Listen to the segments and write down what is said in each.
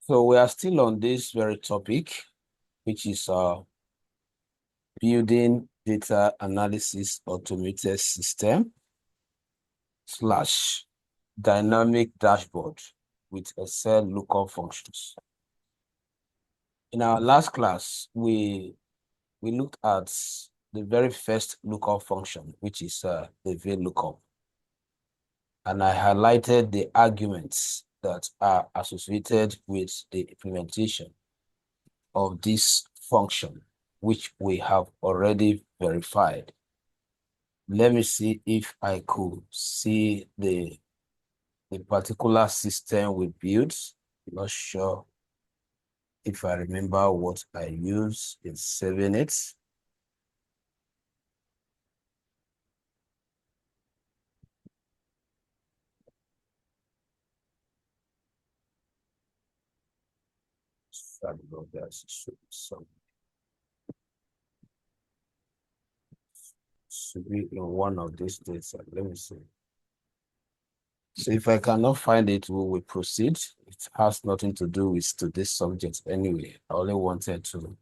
So we are still on this very topic, which is building data analysis automated system / dynamic dashboard with Excel lookup functions. In our last class, we looked at the very first lookup function, which is the VLOOKUP. And I highlighted the arguments that are associated with the implementation of this function, which we have already verified. Let me see if I could see the particular system we built. Not sure if I remember what I used in saving it. Sorry about that. Should be in one of these days. Let me see. So if I cannot find it, we will proceed. It has nothing to do with today's subject anyway. I only wanted to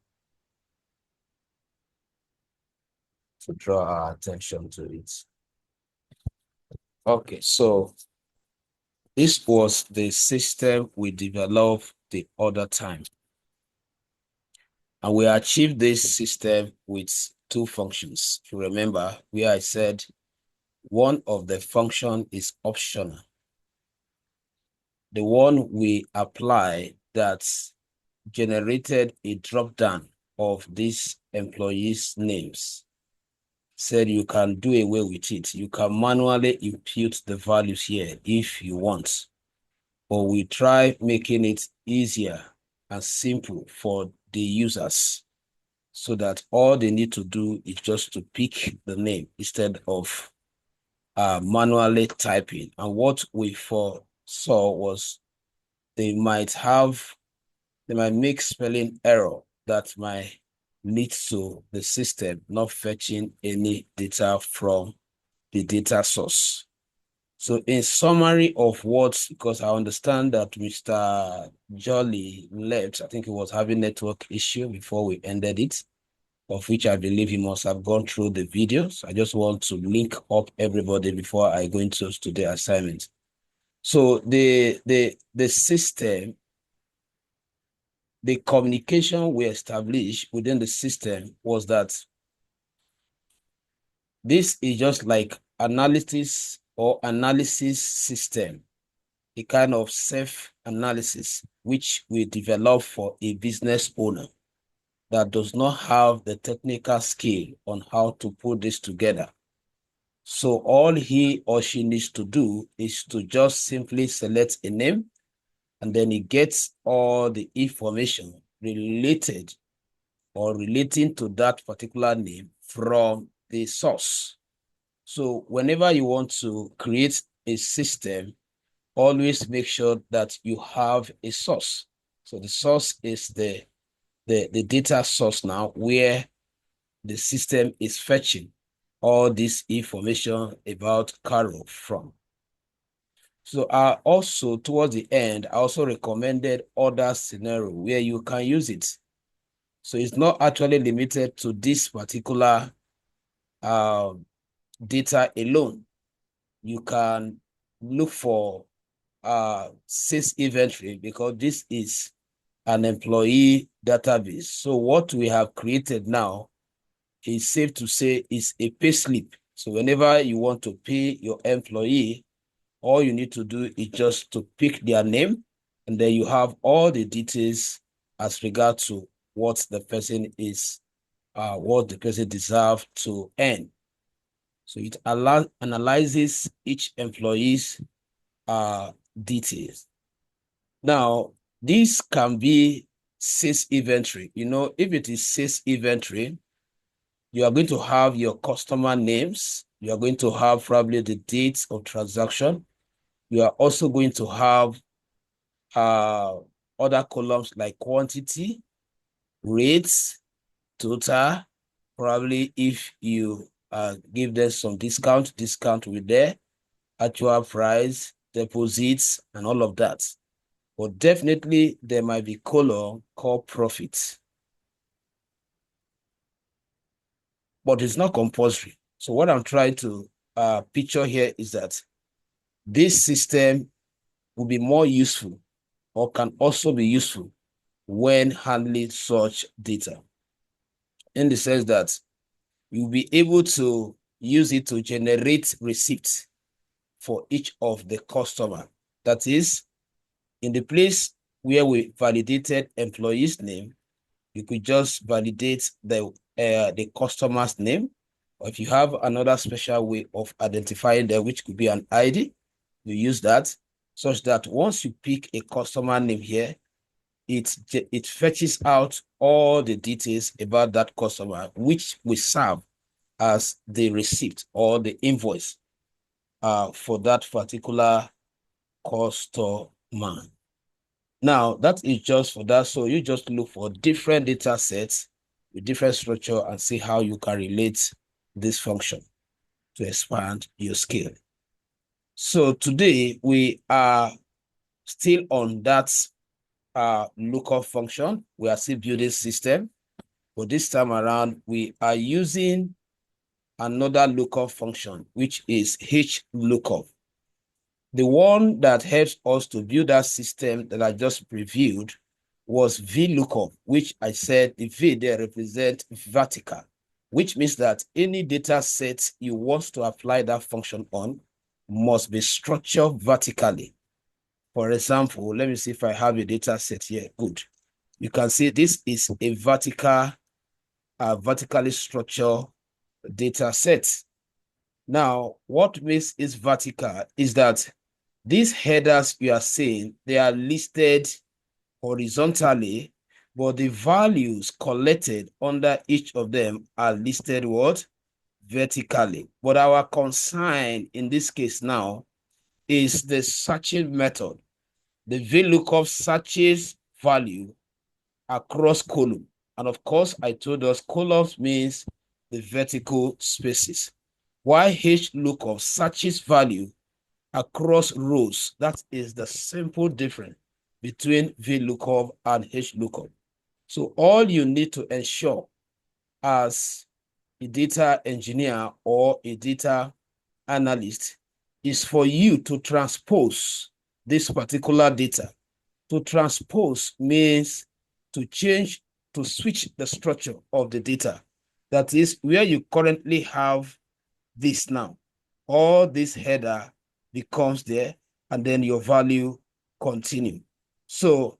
draw our attention to it. Okay, so this was the system we developed the other time. And we achieved this system with two functions. If you remember, where I said one of the function is optional. The one we apply that generated a drop-down of these employees' names said you can do away with it. You can manually impute the values here if you want. But we try making it easier and simple for the users so that all they need to do is just to pick the name instead of manually typing. And what we foresaw was they might make spelling error that might lead to the system not fetching any data from the data source. So in summary of what, because I understand that Mr. Jolly left, I think he was having network issue before we ended it, of which I believe he must have gone through the videos. I just want to link up everybody before I go into today's assignment. So the system, the communication we established within the system was that this is just like analysis or analysis system, a kind of self-analysis, which we develop for a business owner that does not have the technical skill on how to put this together. So all he or she needs to do is to just simply select a name, and then he gets all the information related or relating to that particular name from the source. So whenever you want to create a system, always make sure that you have a source. So the source is the data source now, where the system is fetching all this information about Carol from. So also towards the end, I also recommended other scenario where you can use it. So it's not actually limited to this particular data alone. You can look for sales inventory, because this is an employee database. So what we have created now is safe to say is a pay slip. So whenever you want to pay your employee, all you need to do is just to pick their name, and then you have all the details as regard to what the person is, what the person deserves to earn. So it analyzes each employee's details. Now, this can be sales inventory. You know, if it is sales inventory, you are going to have your customer names. You are going to have probably the dates of transaction. You are also going to have other columns like quantity, rates, total. Probably if you give them some discount will be there, actual price, deposits, and all of that. but definitely there might be column called profit. But it's not compulsory. So what I'm trying to picture here is that this system will be more useful or can also be useful when handling such data, in the sense that you'll be able to use it to generate receipts for each of the customer. That is, in the place where we validated employee's name, you could just validate the customer's name. Or if you have another special way of identifying them, which could be an ID, you use that, such that once you pick a customer name here, it fetches out all the details about that customer, which will serve as the receipt or the invoice for that particular customer. Now, that is just for that. So you just look for different data sets with different structure and see how you can relate this function to expand your skill. So today we are still on that lookup function. We are still building system, but this time around we are using another lookup function, which is Xlookup. The one that helps us to build that system that I just previewed was VLOOKUP, which I said the V there represents vertical, which means that any data set you want to apply that function on must be structured vertically. For example, let me see if I have a data set here. Good. You can see this is a vertically structured data set. Now, what makes it vertical is that these headers you are seeing, they are listed horizontally, but the values collected under each of them are listed what? Vertically. But our concern in this case now is the searching method. The VLOOKUP searches value across column. And of course, I told us columns means the vertical spaces. While Xlookup searches value across rows. That is the simple difference between VLOOKUP and Xlookup. So all you need to ensure as a data engineer or a data analyst is for you to transpose this particular data. To transpose means to change, to switch the structure of the data. That is where you currently have this now. All this header becomes there, and then your value continue. So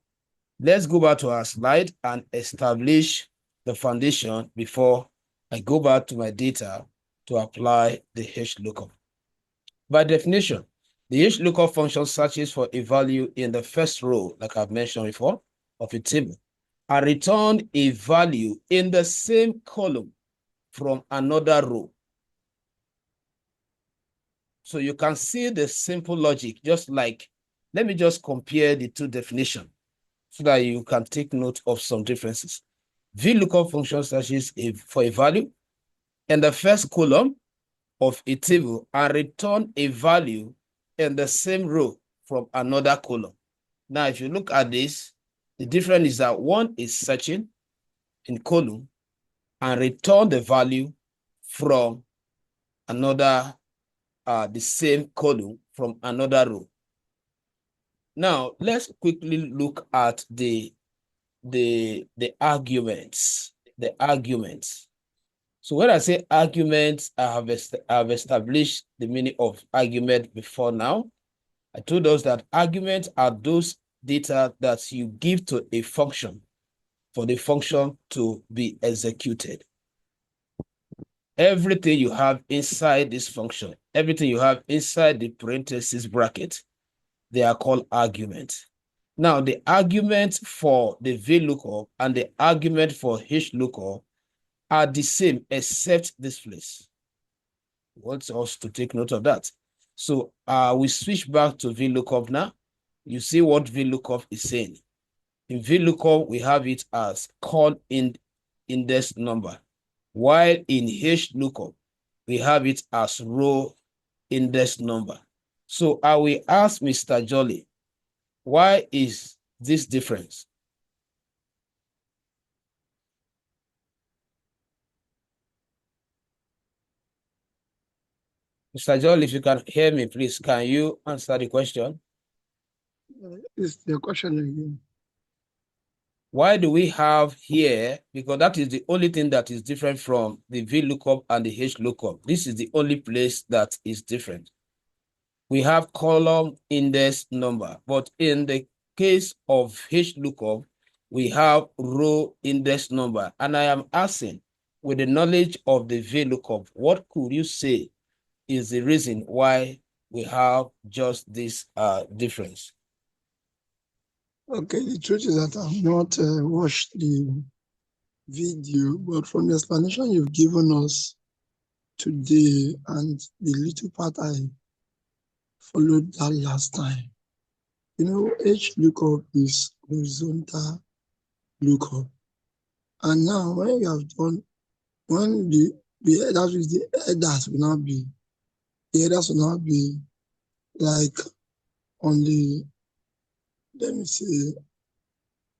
let's go back to our slide and establish the foundation before I go back to my data to apply the Xlookup. By definition, the Xlookup function searches for a value in the first row, like I've mentioned before, of a table, and return a value in the same column from another row. So you can see the simple logic, just like, let me just compare the two definitions so that you can take note of some differences. VLOOKUP function searches for a value in the first column of a table and return a value in the same row from another column. Now, if you look at this, the difference is that one is searching in column and return the value from another the same column from another row. Now, let's quickly look at the arguments. The arguments. So when I say arguments, I have established the meaning of argument before now. I told us that arguments are those data that you give to a function for the function to be executed. Everything you have inside this function, everything you have inside the parenthesis bracket, they are called arguments. Now, the argument for the VLOOKUP and the argument for Xlookup are the same except this place. I want us to take note of that. So we switch back to VLOOKUP now. You see what VLOOKUP is saying. In VLOOKUP, we have it as call index number, while in Xlookup, we have it as row index number. So I will ask Mr. Jolly, why is this difference? Mr. Joel, if you can hear me, please, can you answer the question? Is the question again? Why do we have here? Because that is the only thing that is different from the VLOOKUP and the HLOOKUP. This is the only place that is different. We have column index number, but in the case of HLOOKUP, we have row index number. And I am asking, with the knowledge of the VLOOKUP, what could you say is the reason why we have just this difference? Okay, the truth is that I've not watched the video, but from the explanation you've given us today and the little part I followed that last time, HLOOKUP is horizontal lookup. And now when you have done, when the headers will not be like on the, let me say,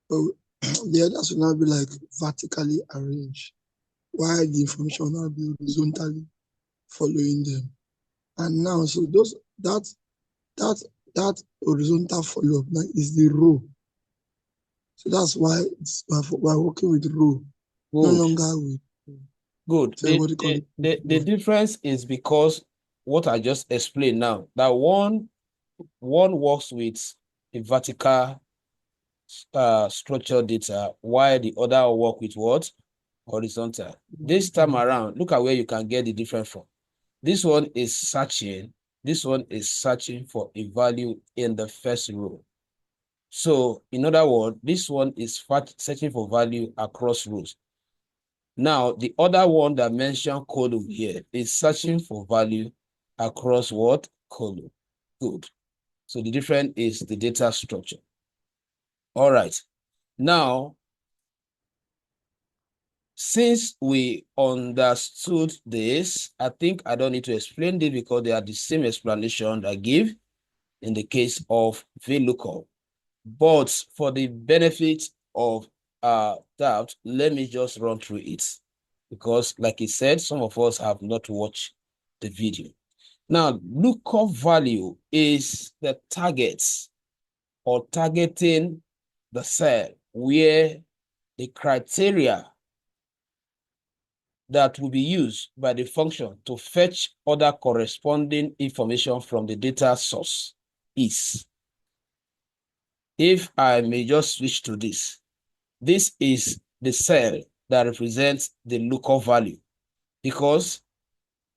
the headers will not be like vertically arranged, while the information will not be horizontally following them. And now, so that horizontal follow-up now is the row. So that's why we're working with row, no longer with. Good. So what do you call it? The difference is because what I just explained now, that one works with a vertical structured data, while the other will work with what? Horizontal. This time around, look at where you can get the difference from. This one is searching. This one is searching for a value in the first row. So, in other words, this one is searching for value across rows. Now, the other one that mentioned column here is searching for value across what? Column. Good. So the difference is the data structure. All right. Now, since we understood this, I think I don't need to explain this because they are the same explanation I give in the case of VLOOKUP. But for the benefit of doubt, let me just run through it. Because like he said, some of us have not watched the video. Now, lookup value is the targets or targeting the cell where the criteria that will be used by the function to fetch other corresponding information from the data source is. If I may just switch to this is the cell that represents the lookup value, because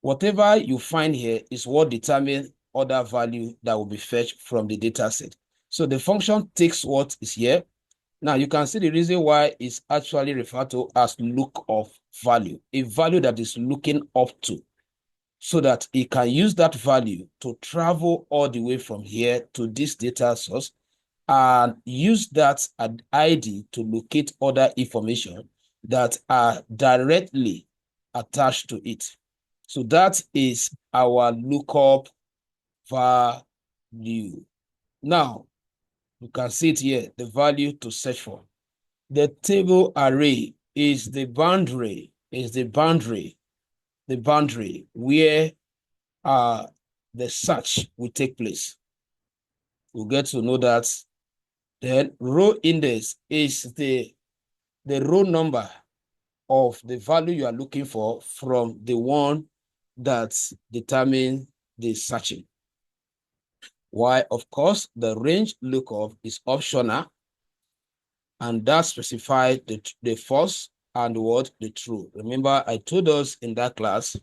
whatever you find here is what determines other value that will be fetched from the data set. So the function takes what is here. Now you can see the reason why it's actually referred to as lookup value, a value that is looking up to, so that it can use that value to travel all the way from here to this data source and use that ID to locate other information that are directly attached to it. So that is our lookup value. Now, you can see it here, the value to search for. The table array is the boundary where the search will take place. We'll get to know that. Then row index is the row number of the value you are looking for from the one that determines the searching. Why, of course, the range lookup is optional, and that specifies the false and what the true. Remember, I told us in that class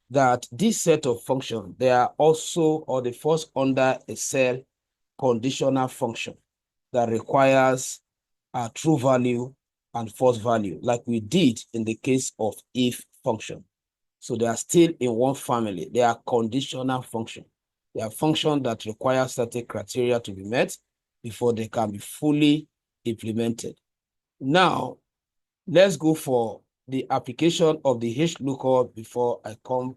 that this set of functions, they are also, or they fall under a cell conditional function that requires a true value and false value, like we did in the case of if function. So they are still in one family. They are conditional function. They are functions that require certain criteria to be met before they can be fully implemented. Now, let's go for the application of the HLOOKUP before I come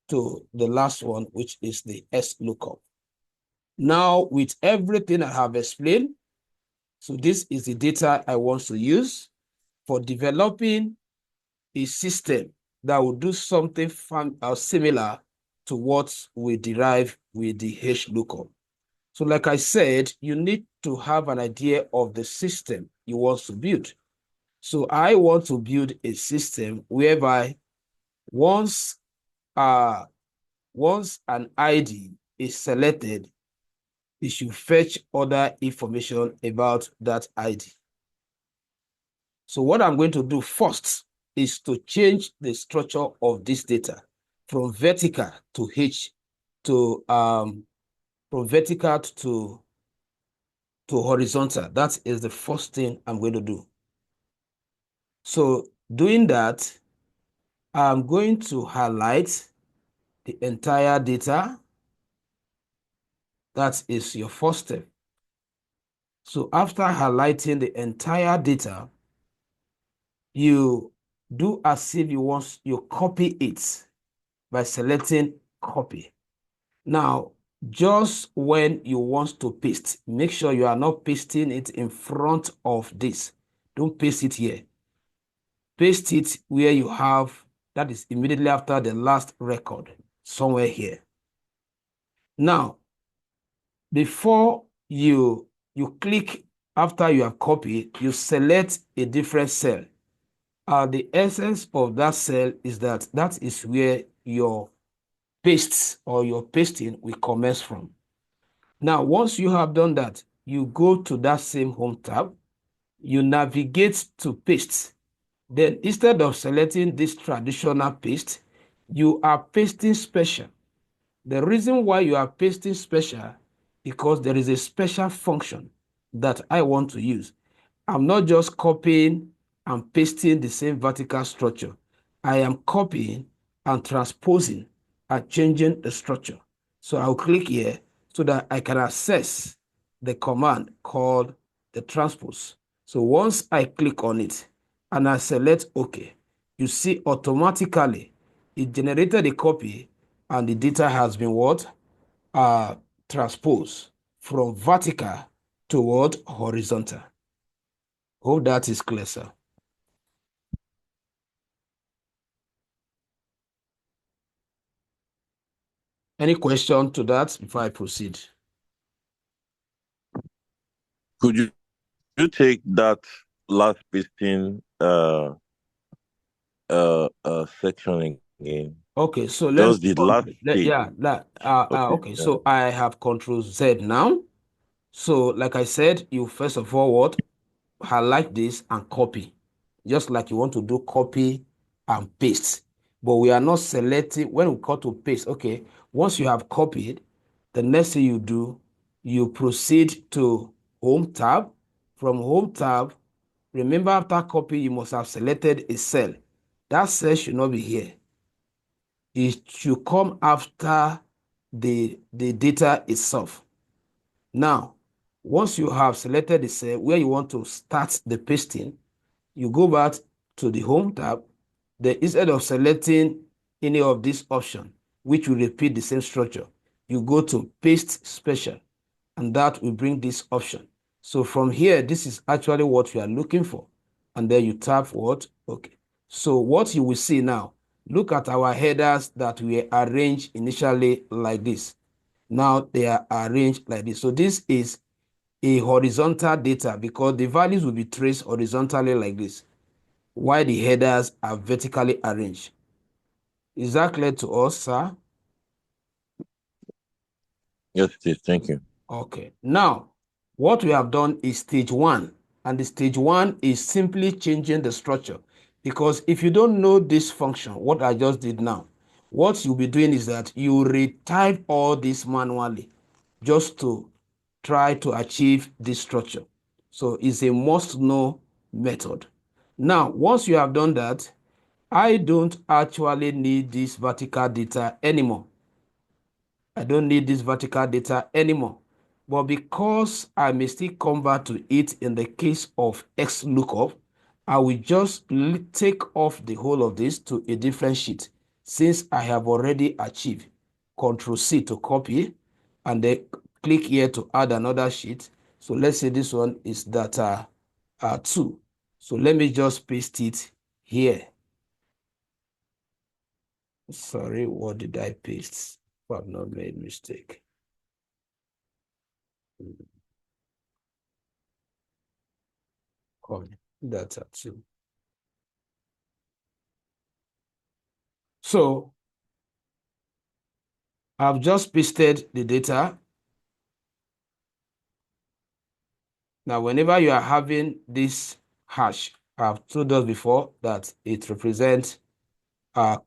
to the last one, which is the Xlookup. Now, with everything I have explained, So this is the data I want to use for developing a system that will do something similar to what we derive with the Xlookup. So like I said, you need to have an idea of the system you want to build. So I want to build a system whereby once an ID is selected, it should fetch other information about that ID. So what I'm going to do first is to change the structure of this data from vertical to H to from vertical to horizontal. That is the first thing I'm going to do. So doing that, I'm going to highlight the entire data. That is your first step. So after highlighting the entire data, you do as if you copy it by selecting copy. Now, just when you want to paste, make sure you are not pasting it in front of this. Don't paste it here. Paste it where you have, that is immediately after the last record, somewhere here. Now, before you click after you have copied, you select a different cell. The essence of that cell is that is where your pastes or your pasting will commence from. Now, once you have done that, you go to that same home tab, you navigate to paste. Then instead of selecting this traditional paste, you are pasting special. The reason why you are pasting special because there is a special function that I want to use. I'm not just copying and pasting the same vertical structure. I am copying and transposing and changing the structure. So I'll click here so that I can access the command called the transpose. So once I click on it and I select OK, you see automatically it generated a copy and the data has been what? Transposed from vertical toward horizontal. Hope that is clear, sir. Any question to that before I proceed? Could you take that last pasting section again? Okay, so Just the last stage. okay, so I have Control Z now. So like I said, you first of all what? Highlight this and copy. Just like you want to do copy and paste. But we are not selecting, when we call to paste, okay, once you have copied, the next thing you do, you proceed to Home tab. From Home tab, remember after copy, you must have selected a cell. That cell should not be here. It should come after the data itself. Now, once you have selected the cell where you want to start the pasting, you go back to the Home tab. Then instead of selecting any of these options, which will repeat the same structure, you go to Paste Special, and that will bring this option. So from here, this is actually what you are looking for. And then you tap what? Okay. So what you will see now, look at our headers that were arranged initially like this. Now they are arranged like this. So this is a horizontal data because the values will be traced horizontally like this, while the headers are vertically arranged. Is that clear to us, sir? Yes, it is. Thank you. Okay. Now, what we have done is stage one. And the stage one is simply changing the structure. Because if you don't know this function, what I just did now, what you'll be doing is that you retype all this manually just to try to achieve this structure. So it's a must-know method. Now, once you have done that, I don't actually need this vertical data anymore. I don't need this vertical data anymore. But because I may still come back to it in the case of Xlookup, I will just take off the whole of this to a different sheet since I have already achieved. Control C to copy and then click here to add another sheet. So let's say this one is data 2. So let me just paste it here. Sorry, what did I paste? I've not made mistake. Data 2. So I've just pasted the data. Now, whenever you are having this hash, I've told us before that it represents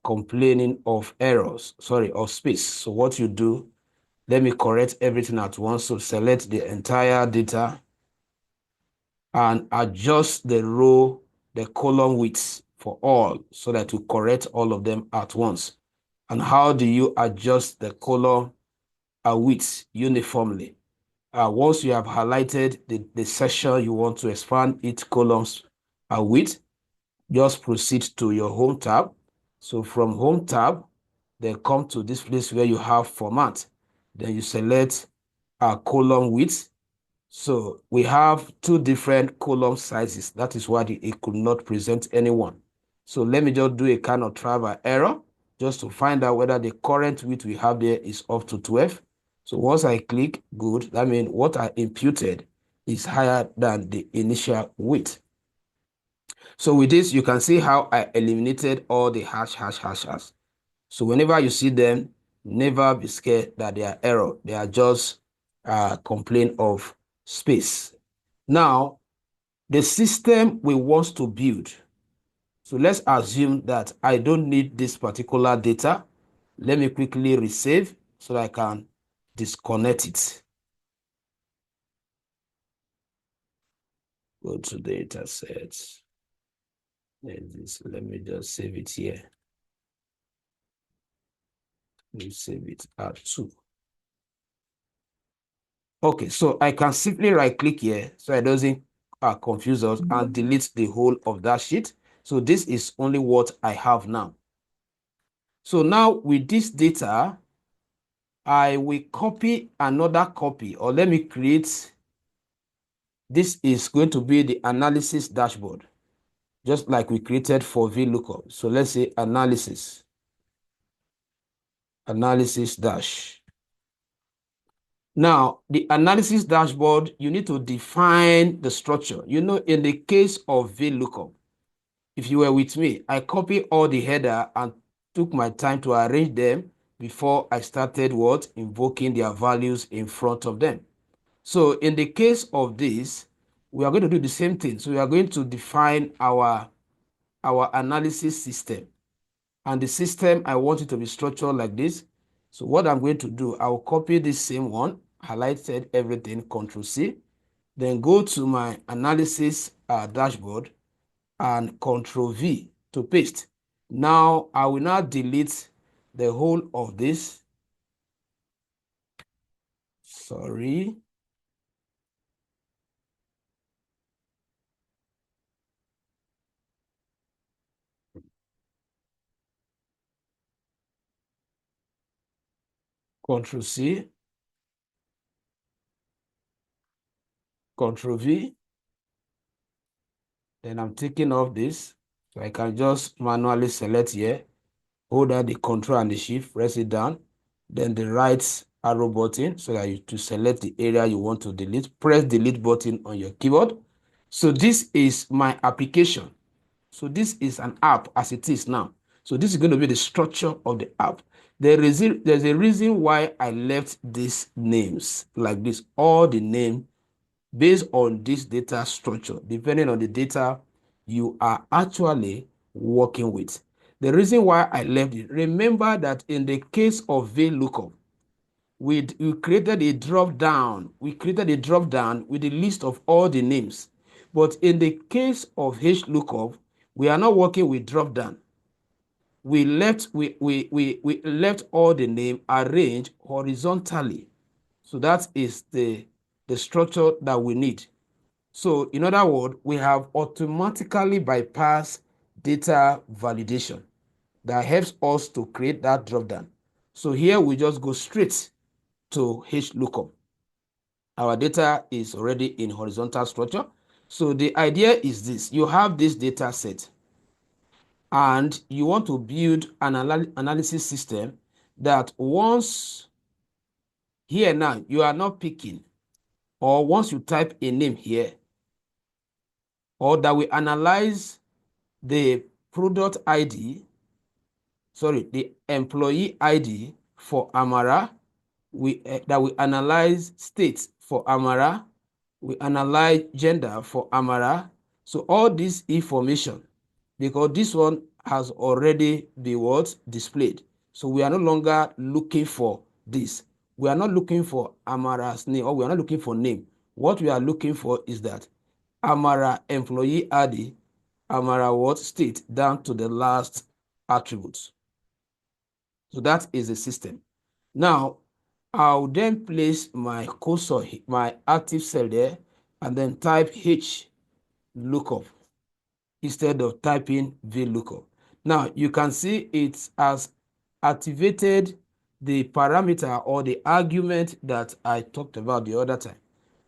complaining of errors, of space. So what you do, let me correct everything at once. So select the entire data and adjust the row, the column widths for all so that you correct all of them at once. And how do you adjust the column widths uniformly? Once you have highlighted the section you want to expand each column's width, just proceed to your home tab. So from home tab, then come to this place where you have format. Then you select column width. So we have two different column sizes. That is why it could not present anyone. So let me just do a kind of trial by error just to find out whether the current width we have there is up to 12. So once I click good, that means what I imputed is higher than the initial width. So with this, you can see how I eliminated all the hash. So whenever you see them, never be scared that they are error. They are just complaint of space. Now, the system we want to build. So let's assume that I don't need this particular data. Let me quickly resave so that I can disconnect it. Go to data sets. Let me just save it here. Let me save it at 2. Okay, so I can simply right click here so it doesn't confuse us and delete the whole of that sheet. So this is only what I have now. So now with this data, I will copy another copy, or let me create, this is going to be the analysis dashboard, just like we created for VLOOKUP. So let's say analysis dash. Now, the analysis dashboard, you need to define the structure. You know, in the case of VLOOKUP, if you were with me, I copied all the header and took my time to arrange them before I started invoking their values in front of them. So in the case of this, we are going to do the same thing. So we are going to define our analysis system. And the system, I want it to be structured like this. So what I'm going to do, I'll copy this same one, highlighted everything, Control C, then go to my analysis dashboard and Control V to paste. Now, I will now delete the whole of this. Sorry. Control C, Control V. Then I'm taking off this. So I can just manually select here, hold down the Control and the Shift, press it down, then the right arrow button so that you to select the area you want to delete. Press delete button on your keyboard. So this is my application. So this is an app as it is now. So this is going to be the structure of the app. There's a reason why I left these names like this, all the name based on this data structure, depending on the data you are actually working with. The reason why I left it, remember that in the case of VLOOKUP, we created a drop down. We created a drop down with a list of all the names. But in the case of Xlookup, we are not working with drop down. We left all the name arranged horizontally. So that is the structure that we need. So in other words, we have automatically bypassed data validation that helps us to create that drop down. So here we just go straight to Xlookup. Our data is already in horizontal structure. So the idea is this: you have this data set and you want to build an analysis system that once here now you are not picking, or once you type a name here, or that we analyze the product ID, sorry, the employee ID for Amara, that we analyze state for Amara, we analyze gender for Amara. So all this information, because this one has already been what displayed. So we are no longer looking for this. We are not looking for Amara's name, or we are not looking for name. What we are looking for is that Amara employee ID, Amara what state down to the last attributes. So that is the system. Now, I'll then place my cursor, my active cell there, and then type H lookup instead of typing VLOOKUP. Now, you can see it has activated the parameter or the argument that I talked about the other time,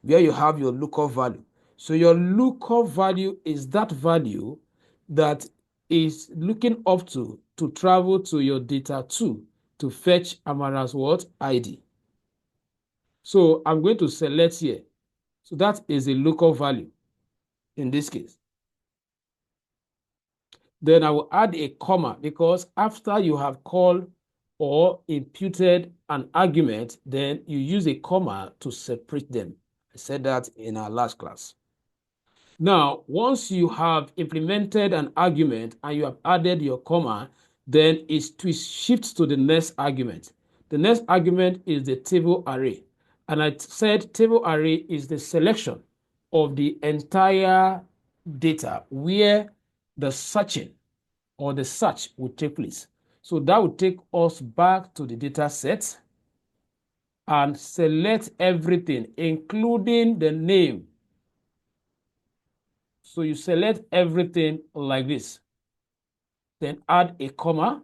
where you have your lookup value. So your lookup value is that value that is looking up to travel to your data 2 to fetch Amara's what? ID. So I'm going to select here. So that is a lookup value in this case. Then I will add a comma, because after you have called or imputed an argument, then you use a comma to separate them. I said that in our last class. Now, once you have implemented an argument and you have added your comma, then it shifts to the next argument. The next argument is the table array. And I said table array is the selection of the entire data where the searching or the search will take place. So that will take us back to the data set and select everything, including the name. So you select everything like this, then add a comma.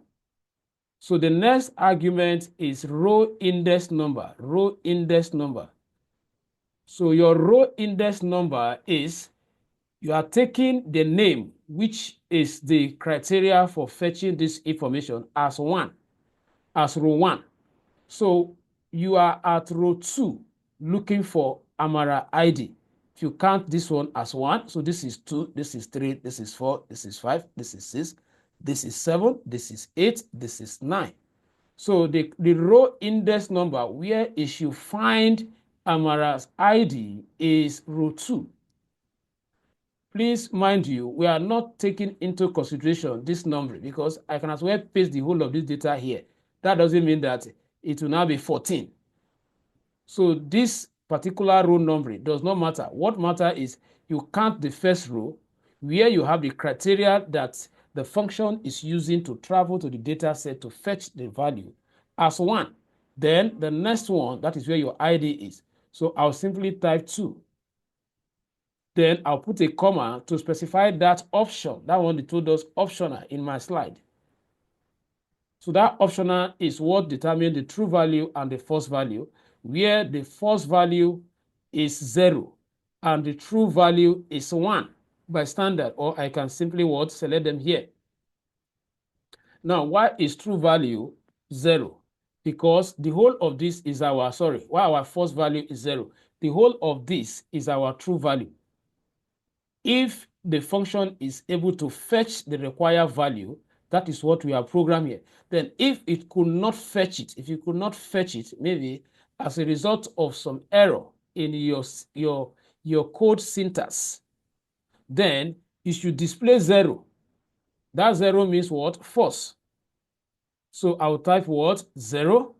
So the next argument is row index number, row index number. So your row index number is, you are taking the name, which is the criteria for fetching this information, as one, as row 1. So you are at row 2 looking for Amara ID. If you count this one as 1, so this is 2, this is 3, this is 4, this is 5, this is 6, this is 7, this is 8, this is 9. So the row index number where it should find Amara's ID is row 2. Please mind you, we are not taking into consideration this number, because I can as well paste the whole of this data here. That doesn't mean that it will now be 14. So this particular row number does not matter. What matters is you count the first row where you have the criteria that the function is using to travel to the data set to fetch the value as 1. Then the next one, that is where your ID is. So I'll simply type 2. Then I'll put a comma to specify that option. That one they told us optional in my slide. So that optional is what determines the true value and the false value, where the false value is 0 and the true value is 1 by standard, or I can simply what select them here. Now, why is true value 0? Because the whole of this is our, why our false value is 0? The whole of this is our true value. If the function is able to fetch the required value, that is what we are programming here. Then if it could not fetch it, if you could not fetch it, maybe as a result of some error in your code syntax, then you should display 0. That 0 means what? False. So I'll type what? 0,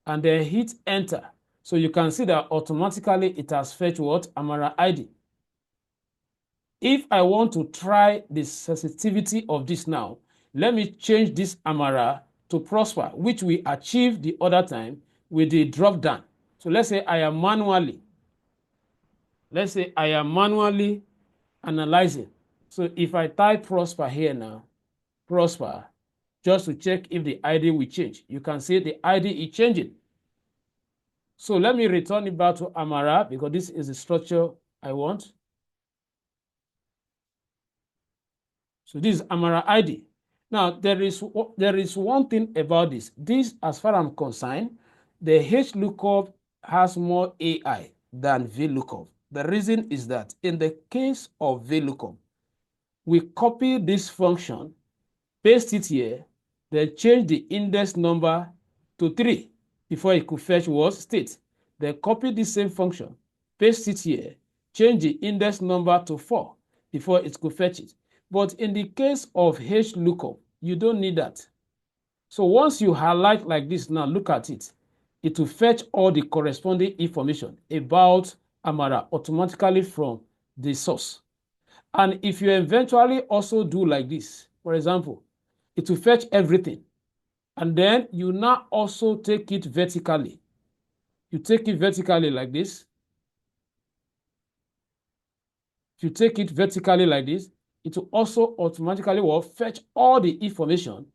and then hit enter. So you can see that automatically it has fetched what? Amara ID. If I want to try the sensitivity of this now, let me change this Amara to Prosper, which we achieved the other time with the drop down. So let's say I am manually analyzing. So if I type Prosper here now, Prosper, just to check if the ID will change, you can see the ID is changing. So let me return it back to Amara because this is the structure I want. So this is Amara ID. Now, there is one thing about this. This, as far as I'm concerned, the Xlookup has more AI than VLOOKUP. The reason is that in the case of VLOOKUP, we copy this function, paste it here, then change the index number to 3 before it could fetch what state. Then copy the same function, paste it here, change the index number to 4 before it could fetch it. But in the case of Xlookup, you don't need that. So once you highlight like this, now look at it. It will fetch all the corresponding information about Amara automatically from the source. And if you eventually also do like this, for example, it will fetch everything. And then you now also take it vertically. You take it vertically like this. If you take it vertically like this, it will also automatically fetch all the information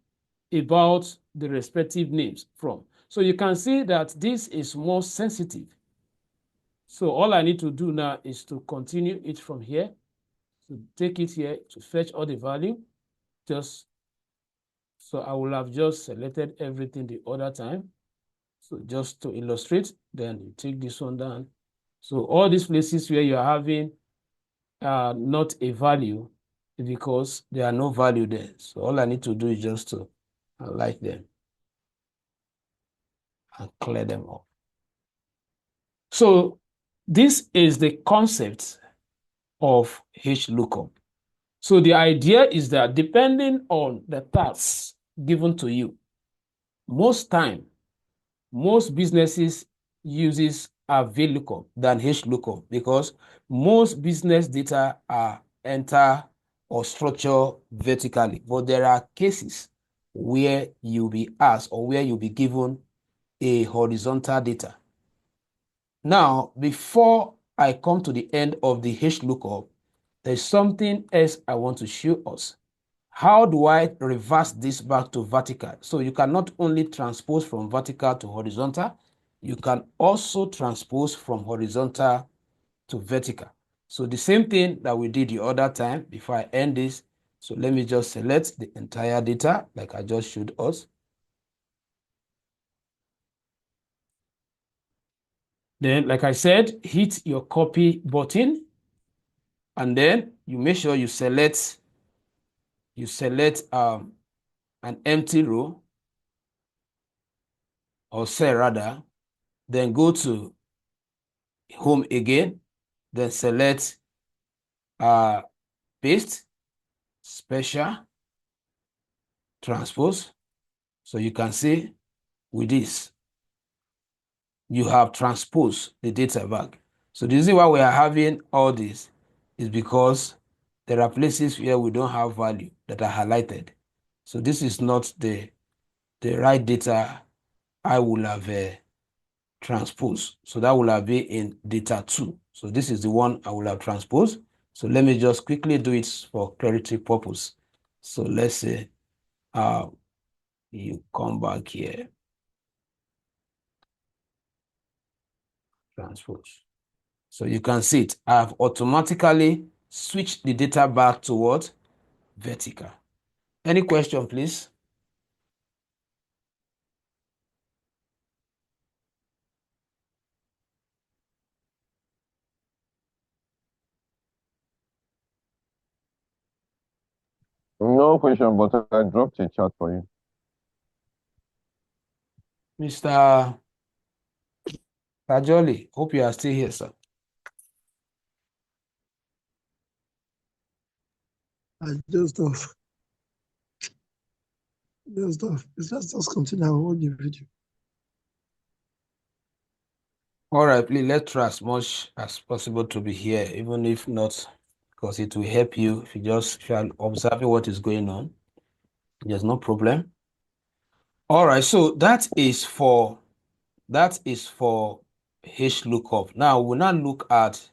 about the respective names from. So you can see that this is more sensitive. So all I need to do now is to continue it from here. So take it here to fetch all the value. So I will have just selected everything the other time. So just to illustrate, then you take this one down. So all these places where you're having not a value because there are no value there. So all I need to do is just to highlight them and clear them up. So this is the concept of Xlookup. So the idea is that depending on the tasks given to you, most businesses uses a VLOOKUP than Xlookup because most business data are enter or structure vertically. But there are cases where you'll be asked or where you'll be given a horizontal data. Now, before I come to the end of the Xlookup, there's something else I want to show us. How do I reverse this back to vertical? So you can not only transpose from vertical to horizontal, you can also transpose from horizontal to vertical. So the same thing that we did the other time before I end this. So let me just select the entire data like I just showed us. Then, like I said, hit your copy button, and then you make sure you select an empty row or cell rather, then go to home again, then select paste, special, transpose. So you can see with this, you have transposed the data back. So the reason why we are having all this is because there are places where we don't have value that are highlighted. So this is not the right data I will have transposed. So that will have been in data 2. So this is the one I will have transposed. So let me just quickly do it for clarity purpose. So let's say you come back here, transpose. So you can see it. I have automatically switched the data back to what? Vertical. Any question, please? No question, but I dropped a chat for you. Mr. Kajoli, hope you are still here, sir. I just off. Just off. Let's just continue and watch the video. All right, please let's try as much as possible to be here, even if not, because it will help you if you are observing what is going on. There's no problem. All right, so that is for Xlookup. Now we'll now look at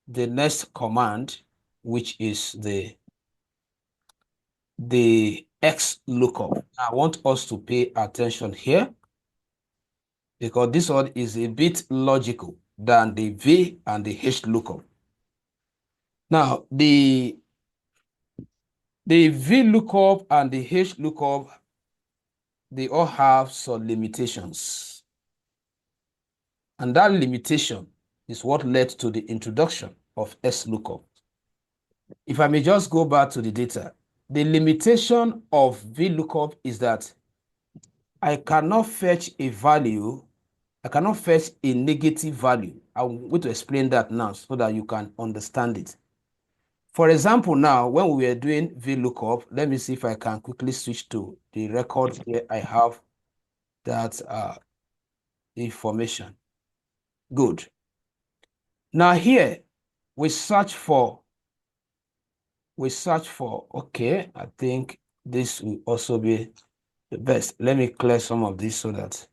the next command, which is the Xlookup. I want us to pay attention here. because this one is a bit logical than the V and the H lookup. Now, the V lookup and the H lookup, they all have some limitations. And that limitation is what led to the introduction of Xlookup. If I may just go back to the data, the limitation of VLOOKUP is that I cannot fetch a value, I cannot fetch a negative value. I'm going to explain that now so that you can understand it. For example, now, when we were doing VLOOKUP, let me see if I can quickly switch to the record here. I have that information. Good. Now here, we search for, okay, I think this will also be the best. Let me clear some of this so that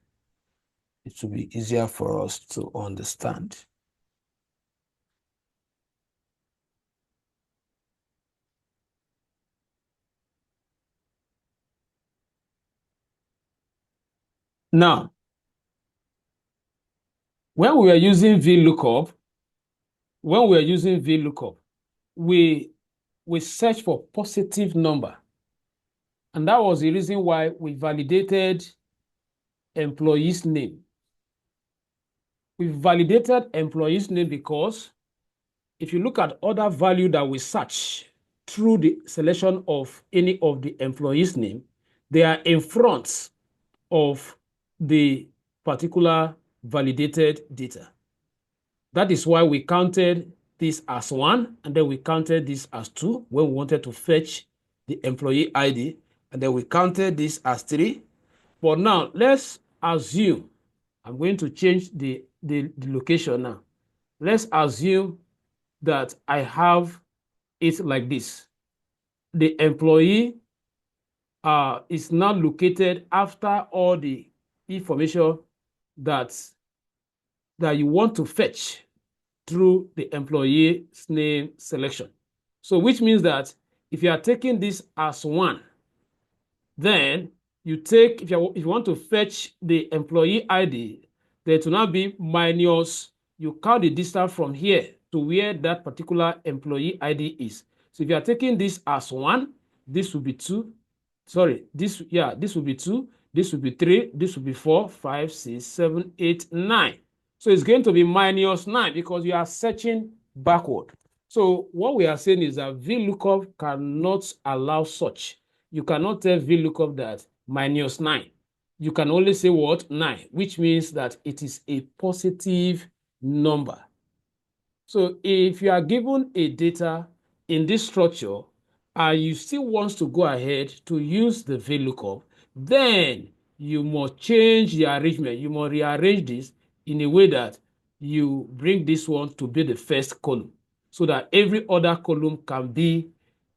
it will be easier for us to understand. Now, when we are using VLOOKUP, we search for positive number. And that was the reason why we validated employee's name. We validated employee's name because if you look at other value that we search through the selection of any of the employee's name, they are in front of the particular validated data. That is why we counted this as 1, and then we counted this as 2 when we wanted to fetch the employee ID, and then we counted this as 3. But now let's assume, I'm going to change the location now. Let's assume that I have it like this. The employee is now located after all the information that you want to fetch through the employee's name selection. So which means that if you are taking this as 1, then you take, if you want to fetch the employee ID, then it will now be minus, you count the distance from here to where that particular employee ID is. So if you are taking this as 1, this will be 2. Sorry, this will be 2, this will be 3, this will be 4, 5, 6, 7, 8, 9. So it's going to be minus 9 because you are searching backward. So what we are saying is that VLOOKUP cannot allow such. You cannot tell VLOOKUP that minus 9. You can only say what? 9, which means that it is a positive number. So if you are given a data in this structure and you still want to go ahead to use the VLOOKUP, then you must change the arrangement. You must rearrange this in a way that you bring this one to be the first column so that every other column can be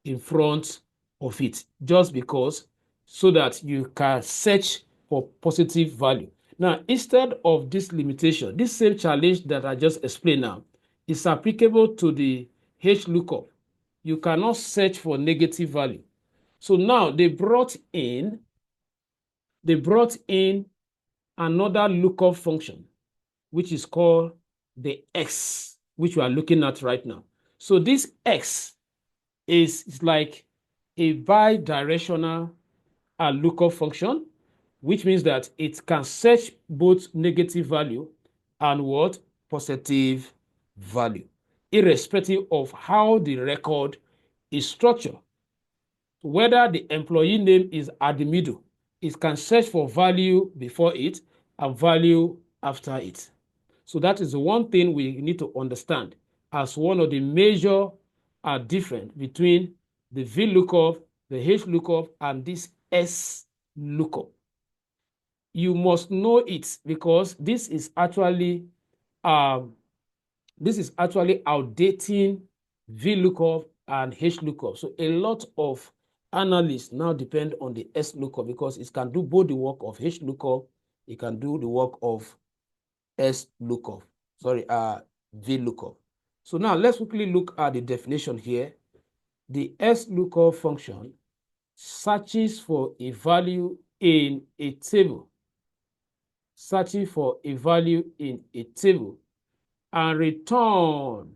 in front of it, just because, so that you can search for positive value. Now, instead of this limitation, this same challenge that I just explained now is applicable to the Xlookup. You cannot search for negative value. So now they brought in another lookup function, which is called the X, which we are looking at right now. So this X is like a bi-directional lookup function, which means that it can search both negative value and what? Positive value, irrespective of how the record is structured. Whether the employee name is at the middle, it can search for value before it and value after it. So that is the one thing we need to understand as one of the major difference between the VLOOKUP, the Xlookup, and this Xlookup. You must know it because this is actually outdating VLOOKUP and Xlookup. So a lot of analysts now depend on the Xlookup because it can do both the work of Xlookup, it can do the work of VLOOKUP. So now let's quickly look at the definition here. The Xlookup function searches for a value in a table searching for a value in a table and return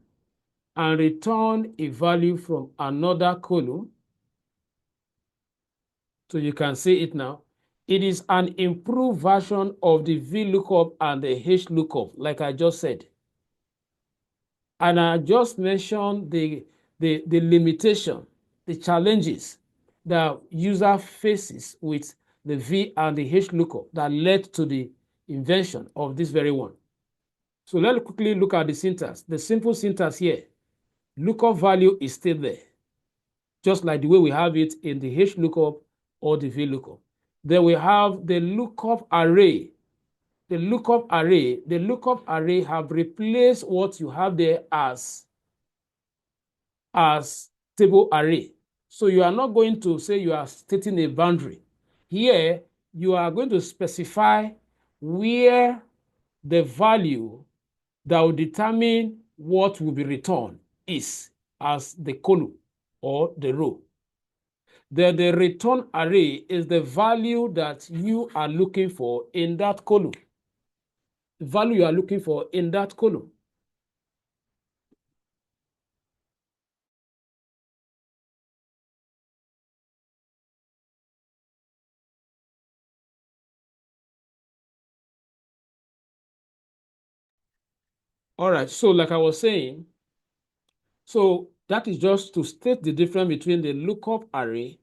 a value from another column. So you can see it now. It is an improved version of the VLOOKUP and the HLOOKUP, like I just said. And I just mentioned the limitation, the challenges that user faces with the V and the HLOOKUP that led to the invention of this very one. So let's quickly look at the syntax. The simple syntax here, lookup value is still there, just like the way we have it in the HLOOKUP or the VLOOKUP. Then we have the lookup array. The lookup array have replaced what you have there as table array. So you are not going to say you are stating a boundary. Here, you are going to specify where the value that will determine what will be returned is as the column or the row. The return array is the value that you are looking for in that column. The value you are looking for in that column. All right, so like I was saying, so that is just to state the difference between the lookup array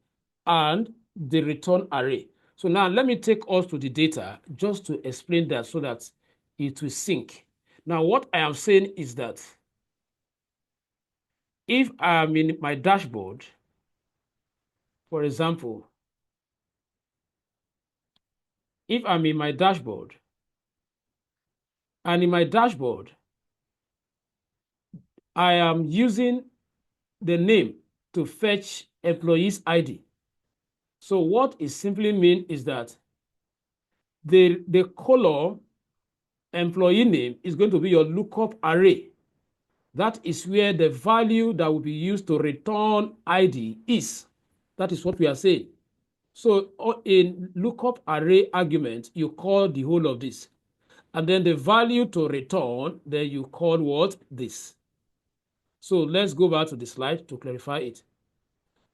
and the return array. So now let me take us to the data just to explain that so that it will sync. Now what I am saying is that if I'm in my dashboard, for example, if I'm in my dashboard, and in my dashboard, I am using the name to fetch employee's ID. So what it simply means is that the column employee name is going to be your lookup array. That is where the value that will be used to return ID is. That is what we are saying. So in lookup array argument, you call the whole of this. And then the value to return, then you call what? This. So let's go back to the slide to clarify it.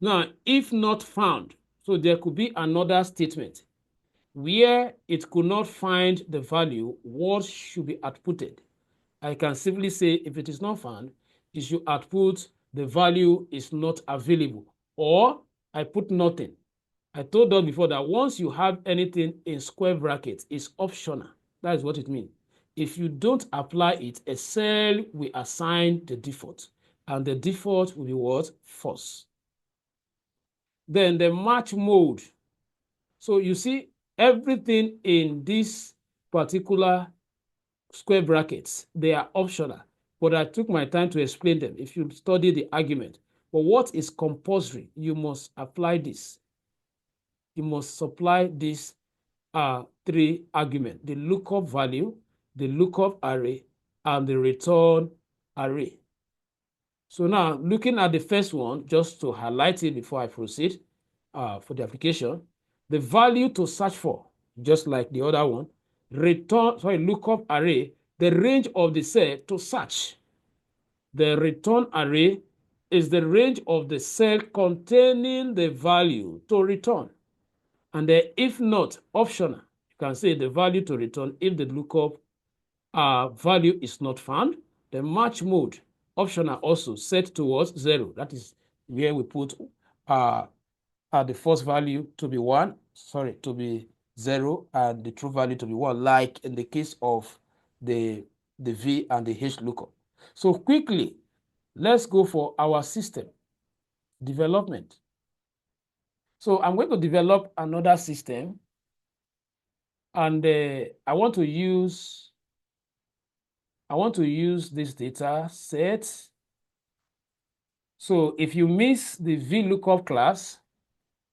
Now, if not found, so there could be another statement where it could not find the value, what should be outputted? I can simply say if it is not found, it should output the value is not available, or I put nothing. I told us before that once you have anything in square brackets, it's optional. That is what it means. If you don't apply it, a cell will assign the default, and the default will be what? False. Then the match mode. So you see everything in this particular square brackets, they are optional, but I took my time to explain them if you study the argument. But what is compulsory? You must apply this. You must supply these three arguments: the lookup value, the lookup array, and the return array. So now looking at the first one, just to highlight it before I proceed for the application, the value to search for, just like the other one, lookup array, the range of the cell to search. The return array is the range of the cell containing the value to return. And then if not, optional, you can say the value to return if the lookup value is not found. The match mode, optional also, set towards 0. That is where we put the first value to be 1, to be 0, and the true value to be 1, like in the case of the V and the H lookup. So quickly, let's go for our system development. So I'm going to develop another system, and I want to use this data set. So if you miss the VLOOKUP class,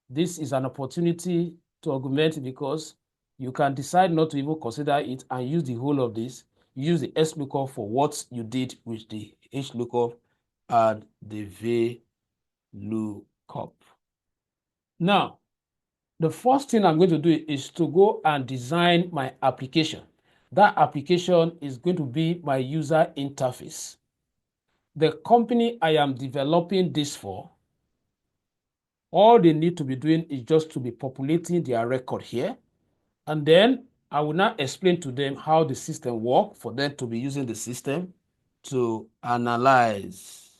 this is an opportunity to augment, because you can decide not to even consider it and use the whole of this. Use the Xlookup for what you did with the HLOOKUP and the VLOOKUP. Now, the first thing I'm going to do is to go and design my application. That application is going to be my user interface. The company I am developing this for, all they need to be doing is just to be populating their record here. And then I will now explain to them how the system works for them to be using the system to analyze.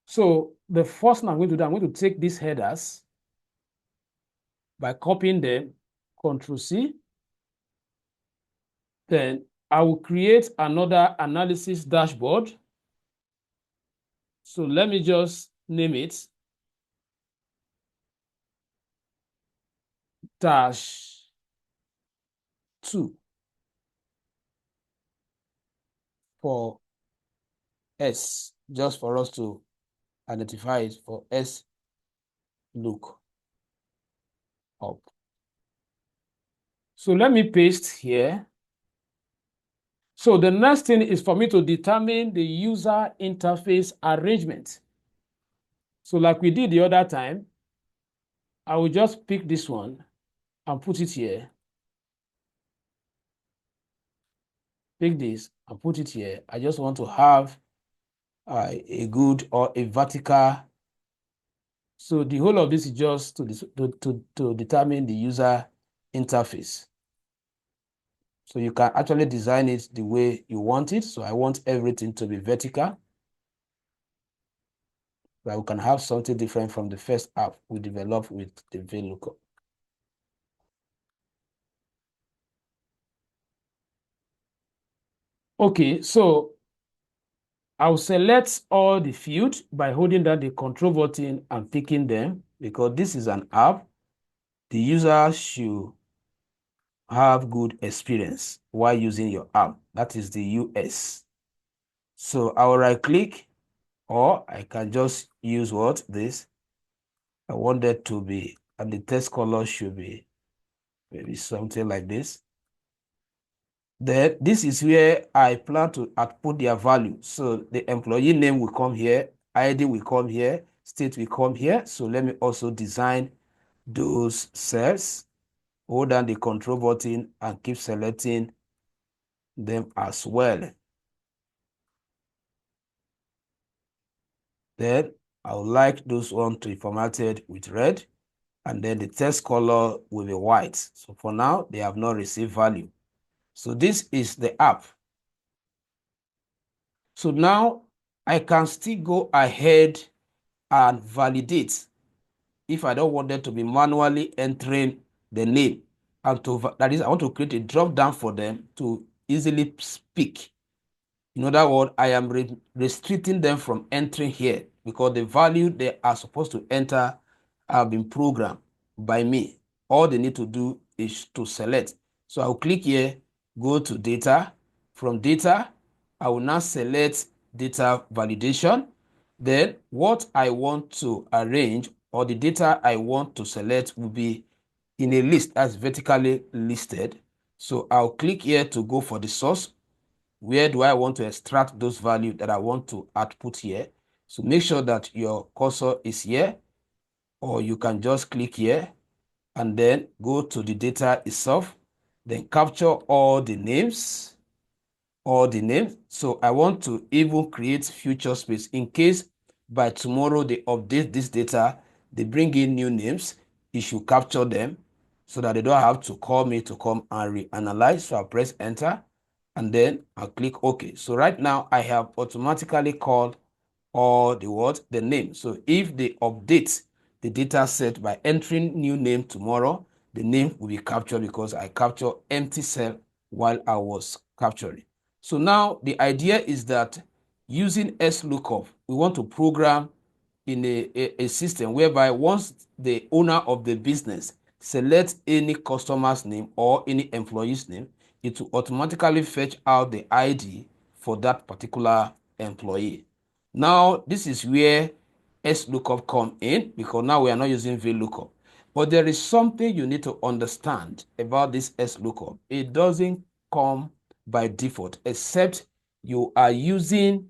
So the first thing I'm going to do, I'm going to take these headers by copying them, Control C. Then I will create another analysis dashboard. So let me just name it dash 2 for S, just for us to identify it for S look up. So let me paste here. So the next thing is for me to determine the user interface arrangement. So like we did the other time, I will just pick this one and put it here. Pick this and put it here. I just want to have a good or a vertical. So the whole of this is just to determine the user interface. So you can actually design it the way you want it. So I want everything to be vertical. But we can have something different from the first app we developed with the Xlookup. Okay, so I'll select all the fields by holding down the control button and picking them, because this is an app. The user should have good experience while using your app. That is the US. So I'll right click, or I can just use what this. I want it to be, and the text color should be maybe something like this. Then this is where I plan to output their value. So the employee name will come here, ID will come here, state will come here. So let me also design those cells. Hold down the control button and keep selecting them as well. Then I would like those ones to be formatted with red, and then the text color will be white. So for now, they have not received value. So this is the app. So now I can still go ahead and validate if I don't want them to be manually entering the name. And that is, I want to create a drop down for them to easily speak. In other words, I am restricting them from entering here because the value they are supposed to enter have been programmed by me. All they need to do is to select. So I'll click here, go to data. From data, I will now select data validation. Then what I want to arrange, or the data I want to select, will be in a list that's vertically listed. So I'll click here to go for the source. Where do I want to extract those values that I want to output here? So make sure that your cursor is here, or you can just click here and then go to the data itself, then capture all the names. So I want to even create future space in case by tomorrow they update this data, they bring in new names, it should capture them so that they don't have to call me to come and reanalyze. So I'll press enter and then I'll click OK. So right now I have automatically called all the name. So if they update the data set by entering new name tomorrow, the name will be captured because I capture empty cell while I was capturing. So now the idea is that using Xlookup, we want to program in a system whereby once the owner of the business selects any customer's name or any employee's name, it will automatically fetch out the ID for that particular employee. Now, this is where Xlookup come in, because now we are not using VLOOKUP. But there is something you need to understand about this Xlookup. It doesn't come by default, except you are using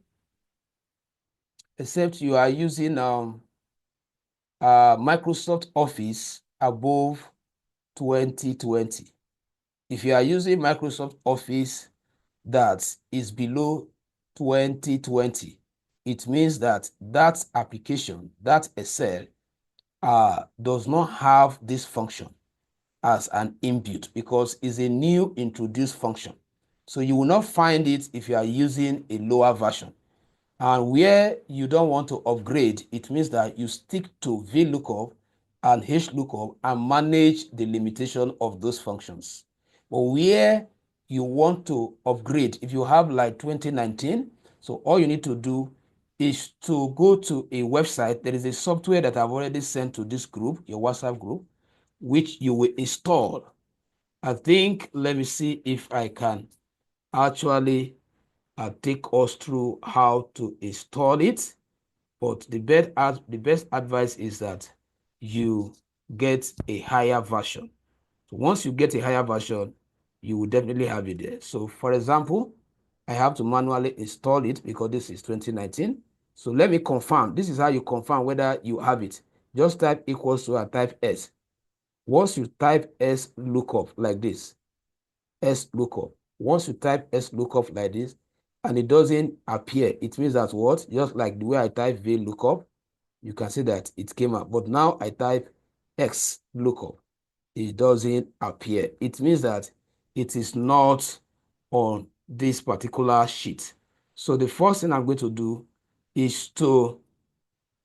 except you are using Microsoft Office above 2020. If you are using Microsoft Office that is below 2020, it means that that application, that Excel, does not have this function as an inbuilt because it's a new introduced function. So you will not find it if you are using a lower version. And where you don't want to upgrade, it means that you stick to VLOOKUP and HLOOKUP and manage the limitation of those functions. But where you want to upgrade, if you have like 2019, so all you need to do is to go to a website. There is a software that I've already sent to this group, your WhatsApp group, which you will install. I think, let me see if I can actually take us through how to install it. But the best advice is that you get a higher version. So once you get a higher version, you will definitely have it there. So for example, I have to manually install it because this is 2019. So let me confirm. This is how you confirm whether you have it. Just type equals to and type S. Once you type S lookup like this, S lookup. Once you type S lookup like this, and it doesn't appear, it means that what? Just like the way I type V lookup, you can see that it came up. But now I type X lookup, it doesn't appear. It means that it is not on this particular sheet. So the first thing I'm going to do is to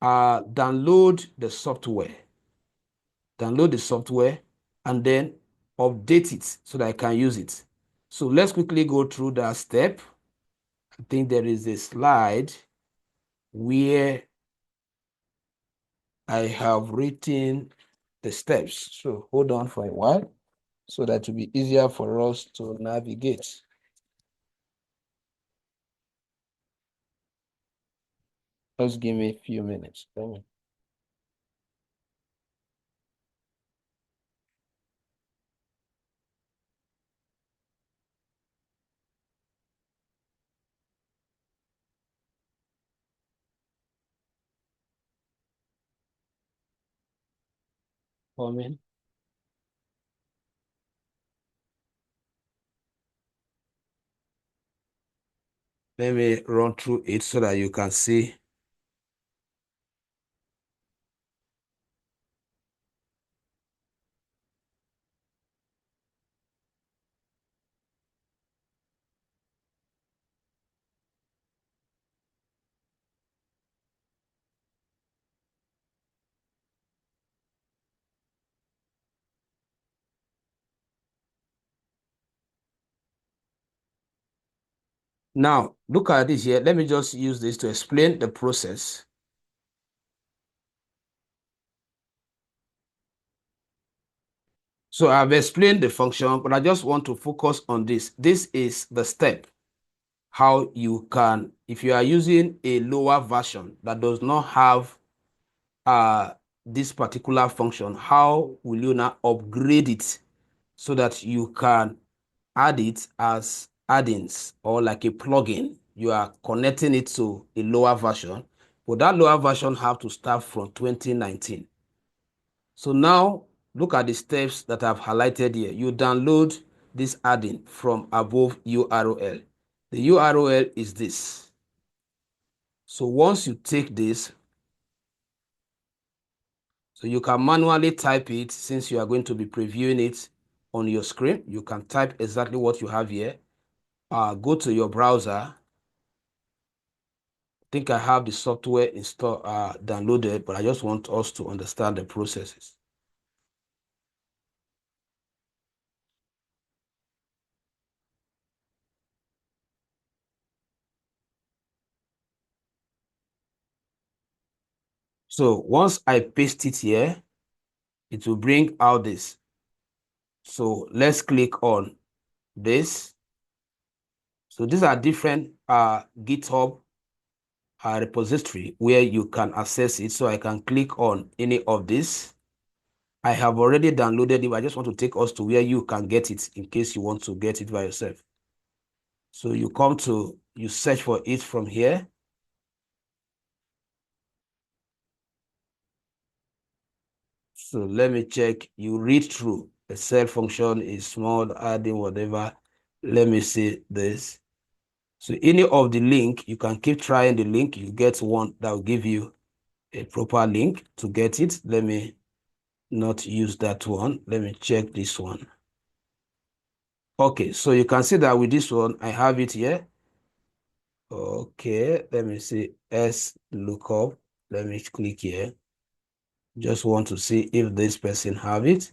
download the software. Download the software and then update it so that I can use it. So let's quickly go through that step. I think there is a slide where I have written the steps. So hold on for a while so that it will be easier for us to navigate. Just give me a few minutes. Comment. Let me run through it so that you can see. Now, look at this here. Let me just use this to explain the process. So I've explained the function, but I just want to focus on this. This is the step, how you can, if you are using a lower version that does not have this particular function, how will you now upgrade it so that you can add it as add-ins or like a plugin? You are connecting it to a lower version, but that lower version have to start from 2019. So now look at the steps that I've highlighted here. You download this add-in from above URL. The URL is this. So once you take this, so you can manually type it since you are going to be previewing it on your screen. You can type exactly what you have here. Go to your browser. I think I have the software installed, downloaded, but I just want us to understand the processes. So once I paste it here, it will bring out this. So let's click on this. So these are different GitHub repository where you can access it. So I can click on any of this. I have already downloaded it, but I just want to take us to where you can get it in case you want to get it by yourself. So you search for it from here. So let me check. You read through. The cell function is small, adding whatever. Let me see this. So any of the link, you can keep trying the link. You get one that will give you a proper link to get it. Let me not use that one. Let me check this one. Okay, so you can see that with this one, I have it here. Okay, let me see Xlookup. Let me click here. Just want to see if this person have it.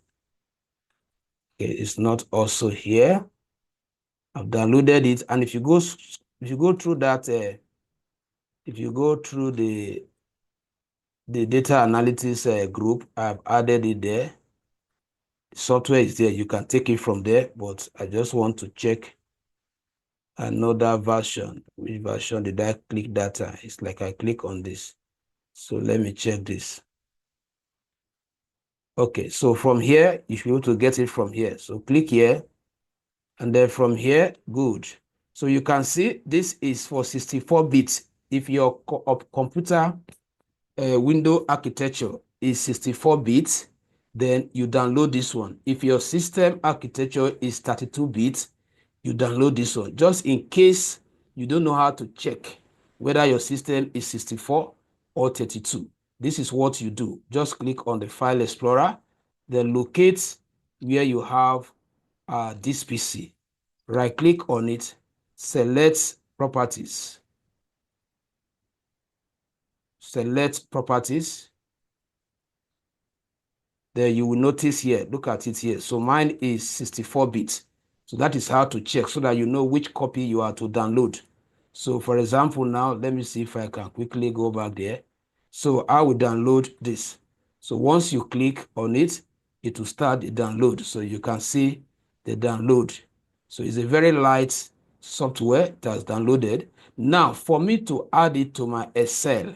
Okay, it's not also here. I've downloaded it, and if you go through that, if you go through the data analytics group, I've added it there. The software is there. You can take it from there, but I just want to check another version. Which version did I click data? It's like I click on this. So let me check this. Okay, so from here, you should be able to get it from here. So click here, and then from here, good. So you can see this is for 64 bits. If your computer window architecture is 64 bits, then you download this one. If your system architecture is 32 bits, you download this one. Just in case you don't know how to check whether your system is 64 or 32. This is what you do. Just click on the File Explorer, then locate where you have this PC. Right-click on it, select Properties. Select Properties. There you will notice here, look at it here. So mine is 64 bits. So that is how to check so that you know which copy you are to download. So for example, now let me see if I can quickly go back there. So I will download this. So once you click on it, it will start the download. So you can see the download. So it's a very light software that's downloaded. Now for me to add it to my Excel,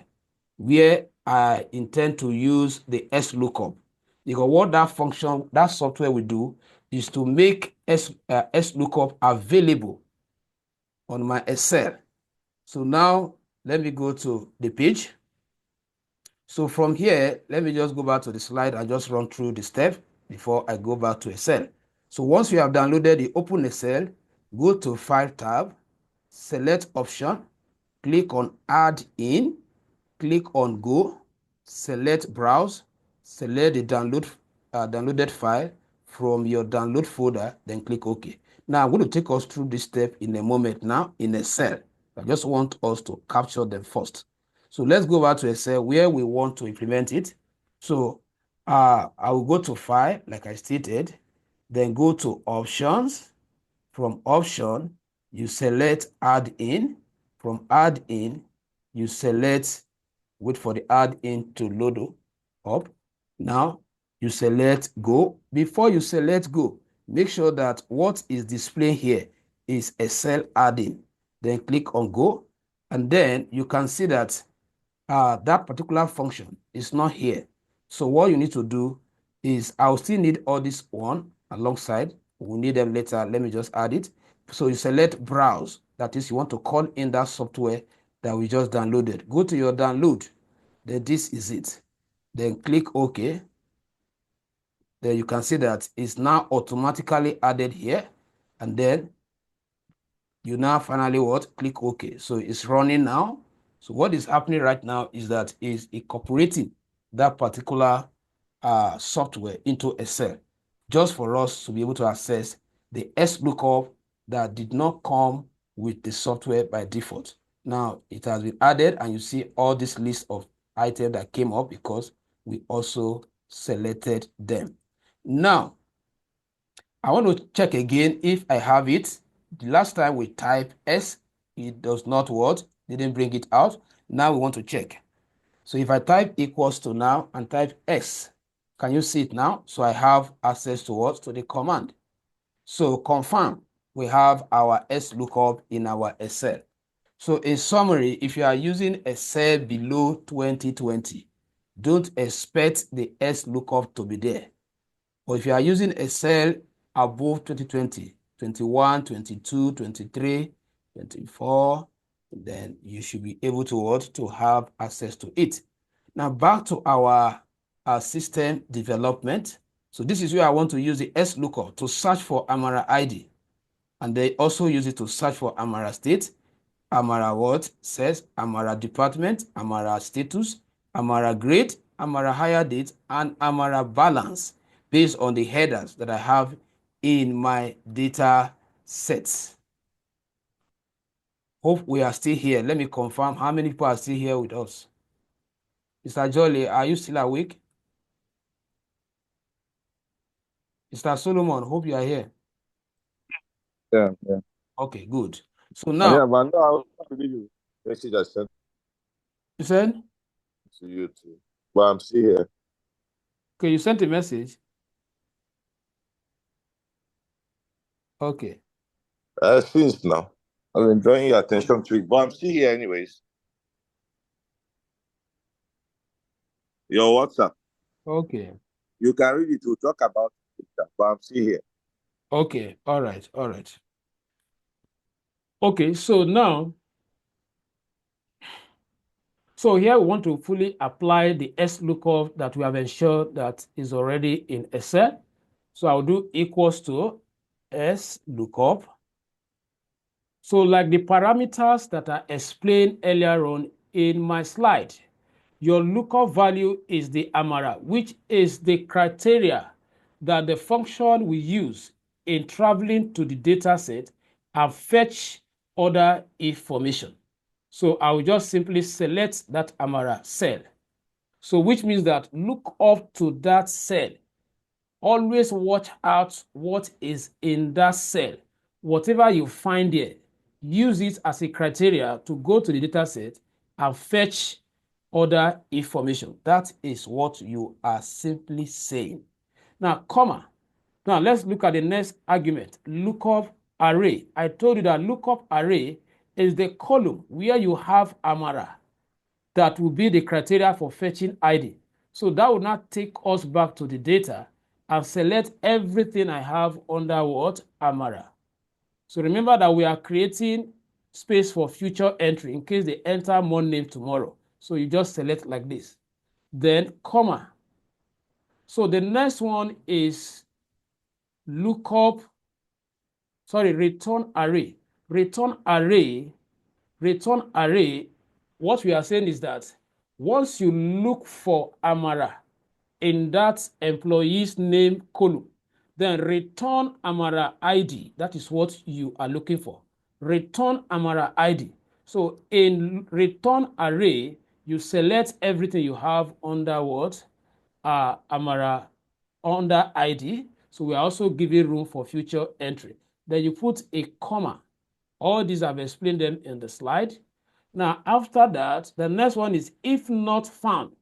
where I intend to use the Xlookup, because what that function, that software will do is to make Xlookup available on my Excel. So now let me go to the page. So from here, let me just go back to the slide and just run through the step before I go back to Excel. So once you have downloaded the Open Excel, go to File tab, select Option, click on Add In, click on Go, select Browse, select the downloaded file from your download folder, then click OK. Now I'm going to take us through this step in a moment now in Excel. I just want us to capture them first. So let's go back to Excel where we want to implement it. So I will go to File, like I stated, then go to Options. From Option, you select Add In. From Add In, you select, wait for the Add In to load up. Now, you select Go. Before you select Go, make sure that what is displaying here is Excel add-in. Then click on Go, and then you can see that that particular function is not here. So what you need to do is, I'll still need all this one alongside. We'll need them later. Let me just add it. So you select Browse. That is, you want to call in that software that we just downloaded. Go to your download. Then this is it. Then click OK. Then you can see that it's now automatically added here. And then you now finally what? Click OK. So it's running now. So what is happening right now is that it's incorporating that particular software into Excel, just for us to be able to access the Xlookup that did not come with the software by default. Now it has been added, and you see all this list of items that came up because we also selected them. Now, I want to check again if I have it. The last time we typed S, it does not what? Didn't bring it out. Now we want to check. So if I type equals to now and type S, can you see it now? So I have access to what? To the command. So confirm, we have our Xlookup in our Excel. So in summary, if you are using Excel below 2020, don't expect the Xlookup to be there. But if you are using Excel above 2020, 21, 22, 23, 24, then you should be able to what? To have access to it. Now back to our system development. So this is where I want to use the Xlookup to search for Amara ID. And they also use it to search for Amara state, Amara what says, Amara department, Amara status, Amara grade, Amara hire date, and Amara balance based on the headers that I have in my data sets. Hope we are still here. Let me confirm how many people are still here with us. Mr. Jolly, are you still awake? Mr. Solomon, hope you are here. Yeah. Okay, good. So And now, yeah, but no, I believe you. Message I sent you said, to you too. But I'm still here. okay, you sent a message. Okay. Since now. I'm enjoying your attention to it, but I'm still here anyways. Your WhatsApp. Okay. You can read it. We'll talk about it, but I'm still here. Okay. All right. All right. Okay. So now, so here we want to fully apply the Xlookup that we have ensured that is already in Excel. So I'll do equals to Xlookup. So like the parameters that I explained earlier on in my slide, your lookup value is the Amara, which is the criteria that the function we use in traveling to the data set and fetch other information. So I will just simply select that Amara cell. So which means that look up to that cell. Always watch out what is in that cell. Whatever you find there, use it as a criteria to go to the data set and fetch other information. That is what you are simply saying. Now, comma. Now, let's look at the next argument, lookup array. I told you that lookup array is the column where you have Amara. That will be the criteria for fetching ID. So that will not take us back to the data and select everything I have under what? Amara. So remember that we are creating space for future entry in case they enter more name tomorrow. So you just select like this. Then comma. So the next one is return array. Return array, what we are saying is that once you look for Amara in that employee's name column, then return Amara ID. That is what you are looking for. Return Amara ID. So in return array, you select everything you have under what? Amara under ID. So we are also giving room for future entry. Then you put a comma. All these I've explained them in the slide. Now, after that, the next one is if not found.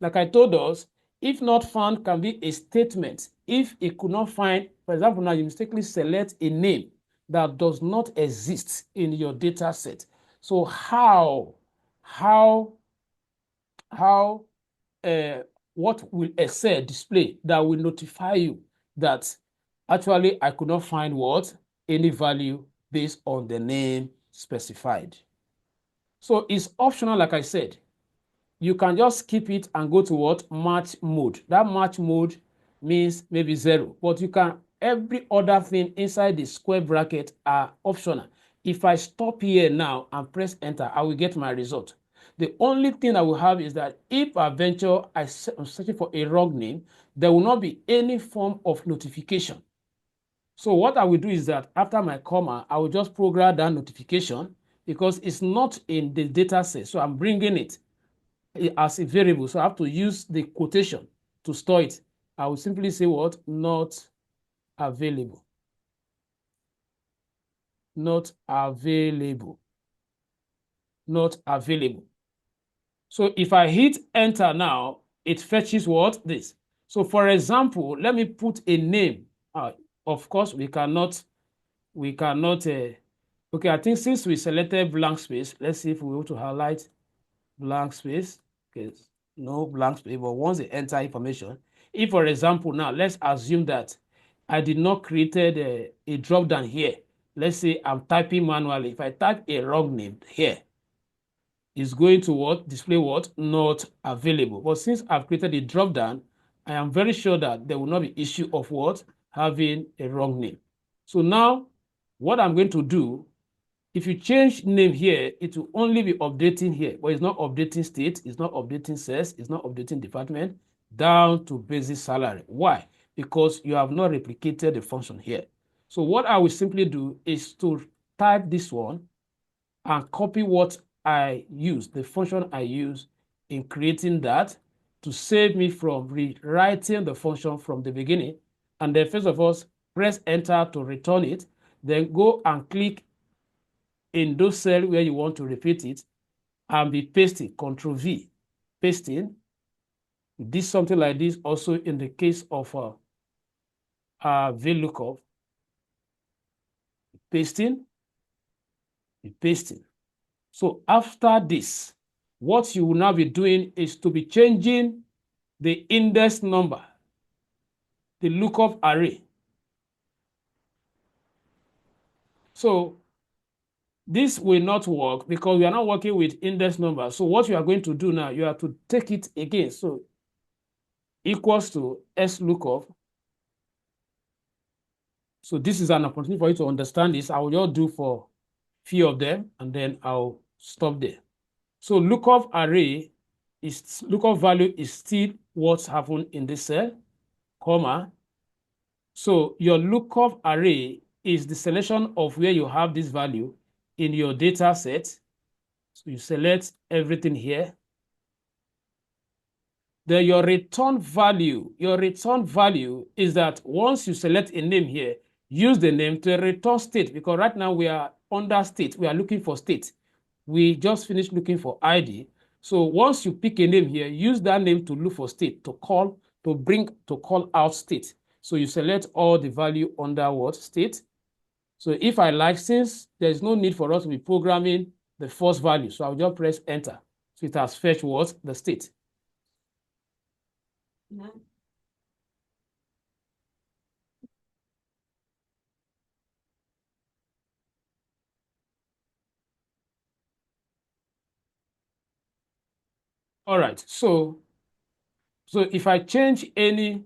Like I told us, if not found can be a statement. If it could not find, for example, now you mistakenly select a name that does not exist in your data set. So what will Excel display that will notify you that actually I could not find what? Any value based on the name specified. So it's optional, like I said. You can just skip it and go to what? Match mode. That match mode means maybe 0, but you can, every other thing inside the square bracket are optional. If I stop here now and press enter, I will get my result. The only thing I will have is that if I venture, I'm searching for a wrong name, there will not be any form of notification. So what I will do is that after my comma, I will just program that notification because it's not in the data set. So I'm bringing it as a variable. So I have to use the quotation to store it. I will simply say what? Not available. Not available. Not available. So if I hit enter now, it fetches what? This. So for example, let me put a name. Of course, we cannot, okay, I think since we selected blank space, let's see if we want to highlight blank space. Okay, no blank space, but once they enter information, if for example, now let's assume that I did not created a drop down here. Let's say I'm typing manually. If I type a wrong name here, is going to what? Display what? Not available. But since I've created a drop down, I am very sure that there will not be issue of what? Having a wrong name. So now what I'm going to do, if you change name here, it will only be updating here, but it's not updating state, it's not updating sales, it's not updating department down to basic salary. Why? Because you have not replicated the function here. So what I will simply do is to type this one and copy what I use, the function I use in creating that, to save me from rewriting the function from the beginning. And then first of all, press enter to return it, then go and click in those cells where you want to repeat it and be pasting, Control V, pasting. We did something like this also in the case of VLOOKUP, pasting, pasting. So after this, what you will now be doing is to be changing the index number, the lookup array. So this will not work because we are not working with index number. So what you are going to do now, you have to take it again. So equals to Xlookup. So this is an opportunity for you to understand this. I will just do for few of them and then I'll stop there. So lookup array is lookup value is still what's happened in this cell, comma. So your lookup array is the selection of where you have this value in your data set. So you select everything here. Then your return value is that once you select a name here, use the name to return state, because right now we are under state. We are looking for state. We just finished looking for ID. So once you pick a name here, use that name to look for state, to call out state. So you select all the value under what? State. So if I like, since there's no need for us to be programming the first value, so I'll just press enter. So it has fetched what? The state. All right, so if I change any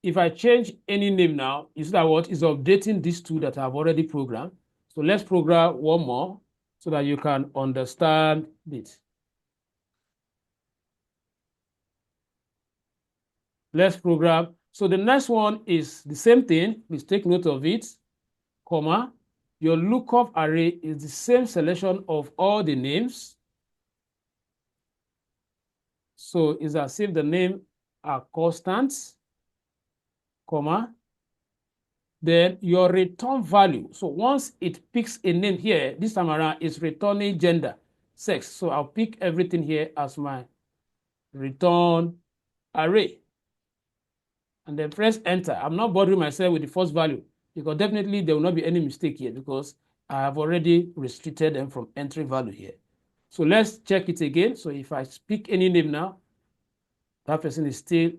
name now, you see that what is updating these two that I've already programmed. So let's program one more so that you can understand it. Let's program. So the next one is the same thing. Please take note of it, comma. Your lookup array is the same selection of all the names. So it's as if the name are constants, comma. Then your return value. So once it picks a name here, this time around is returning gender, sex. So I'll pick everything here as my return array. And then press enter. I'm not bothering myself with the first value because definitely there will not be any mistake here because I have already restricted them from entry value here. So let's check it again. So if I pick any name now, that person is still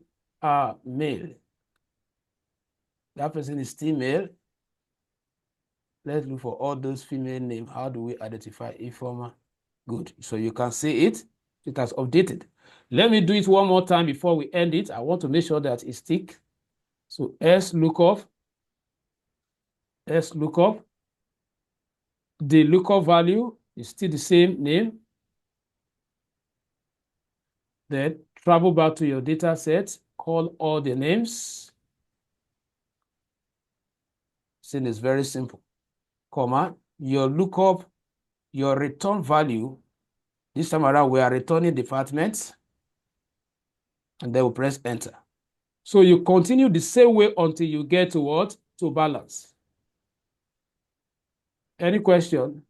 male. That person is still male. Let's look for all those female names. How do we identify informer? Good. So you can see it. It has updated. Let me do it one more time before we end it. I want to make sure that it sticks. So Xlookup. The lookup value is still the same name. Then travel back to your data set, call all the names. See, it's very simple. Comma, your lookup, your return value. This time around, we are returning departments. And then we'll press enter. So you continue the same way until you get to what? To balance. Any question?